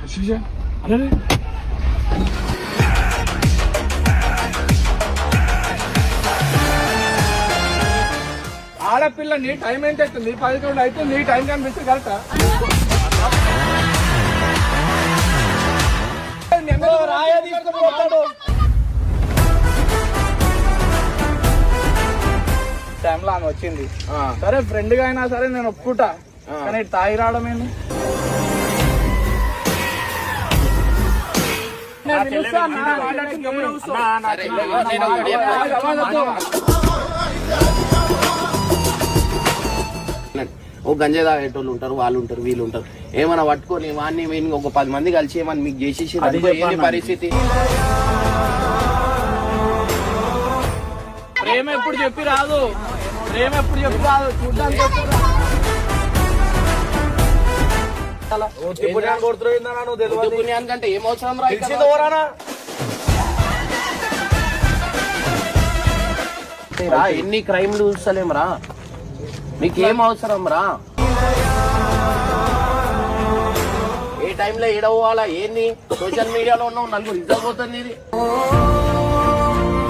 అరే ఆడపిల్ల నీ టైం ఎంత అవుతుంది 11 అయితే నీ టైం కనిపిస్తే కరెక్టా టైంలో ఆమె వచ్చింది సరే ఫ్రెండ్ గా అయినా సరే నేను ఒప్పుకుంటా కానీ తాగి రావడం ఏంది ఓ గంజా తాగేటోళ్ళు ఉంటారు, వాళ్ళు ఉంటారు, వీళ్ళు ఉంటారు. ఏమైనా పట్టుకొని వాడిని ఒక 10 మంది కలిసి ఏమన్నా మీకు చేసేసి ఏంటి పరిస్థితి? ప్రేమ ఎప్పుడు చెప్పి రాదు, ప్రేమ ఎప్పుడు చెప్పి రాదు. చూడ్డానికి పుణ్యానికంటే ఏం అవసరం రా, ఎన్ని క్రైమ్లు చూస్తలేం రా, మీకేం అవసరం రా? ఏ టైంలో ఏడవాలా ఏంది? సోషల్ మీడియాలో ఉన్నావు, నలుగురు ఇద్దరు పోతుంది ఇది.